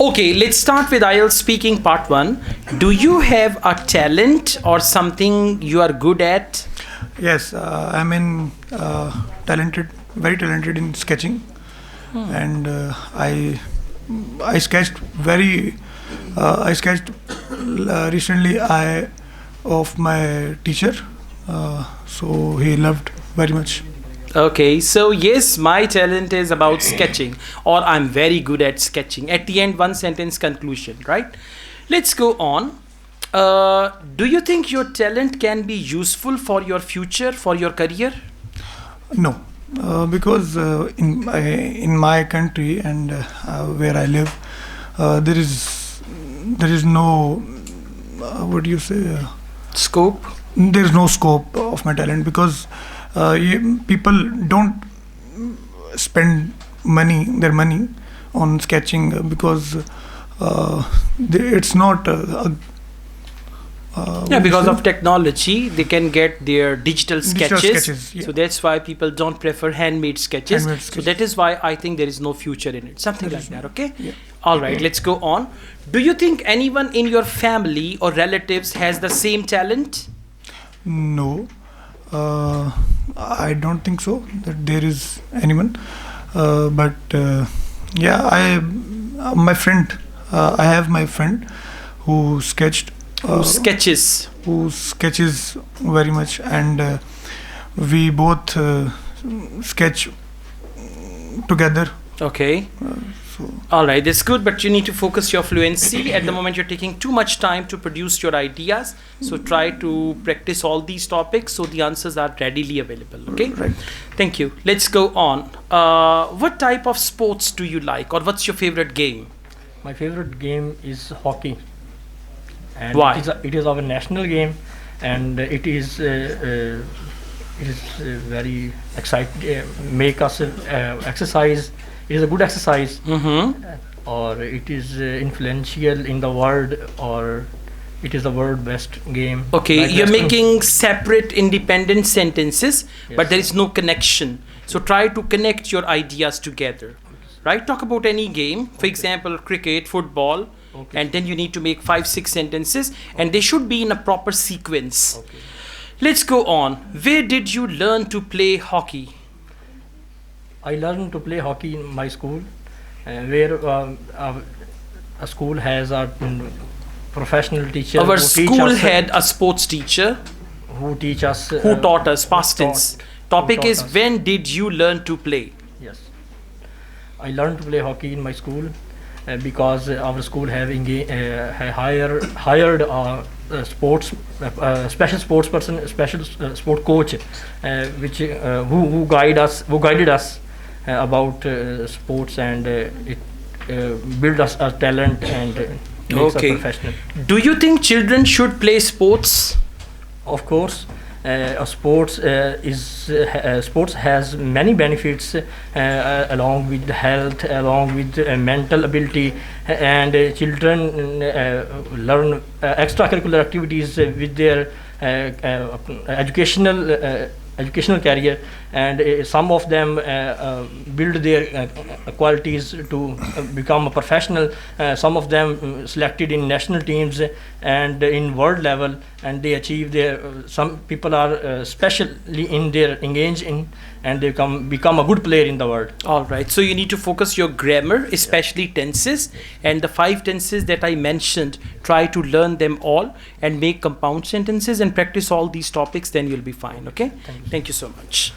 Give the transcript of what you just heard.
Okay, let's start with IELTS speaking part 1. Do you have a talent or something you are good at? Yes, I'm in very talented in sketching, and I sketched recently. I of my teacher, so he loved very much. Okay, so yes, my talent is about sketching, or I'm very good at sketching. At the end, one sentence conclusion, right? Let's go on. Do you think your talent can be useful for your future, for your career? No, because in my country and where I live, there is no what do you say? Scope? There is no scope of my talent because people don't spend their money on sketching because it's not Yeah, because of technology, they can get their digital sketches. yeah. So that's why people don't prefer handmade sketches. Handmade So sketches. that is why I think there is no future in it. Something like that, okay? Yeah. All right, let's go on. Do you think anyone in your family or relatives has the same talent? No, I don't think so that there is anyone. But yeah, my friend, I have my friend who sketched. Who sketches? Who sketches very much, and we both sketch together. Okay. So All right, that's good, but you need to focus your fluency. At the moment, you're taking too much time to produce your ideas. So try to practice all these topics so the answers are readily available. Okay? right. Thank you. Let's go on. What type of sports do you like, or what's your favorite game? My favorite game is hockey. And Why? It is our national game, and it is very exciting. Make us exercise. It is a good exercise, or it is influential in the world, or it is the world best game. Okay, Like you're wrestling. making separate independent sentences, but Yes. there is no connection. So try to connect your ideas together. Right? Talk about any game, for example, cricket, football, Okay. and then you need to make 5-6 sentences, and they should be in a proper sequence. Okay. Let's go on. Where did you learn to play hockey? I learned to play hockey in my school, where a school has a professional teacher. Our who teach school us, had a sports teacher who teach us. who taught us past tense. Topic taught is, us. when did you learn to play? Yes, I learned to play hockey in my school because our school hired sports special sports person, special sport coach, who guided us about sports, and it build us a talent and makes Okay. us professional. Do you think children should play sports? Of course, sports has many benefits along with health, along with mental ability, and children learn extracurricular activities with their educational career, and some of them build their qualities to become a professional. Some of them selected in national teams and in world level, and they achieve their. Some people are specially in their engaged in, and they become a good player in the world. All right. So you need to focus your grammar, especially tenses, and the 5 tenses that I mentioned. Try to learn them all and make compound sentences and practice all these topics. Then you'll be fine. Okay. Thank you so much.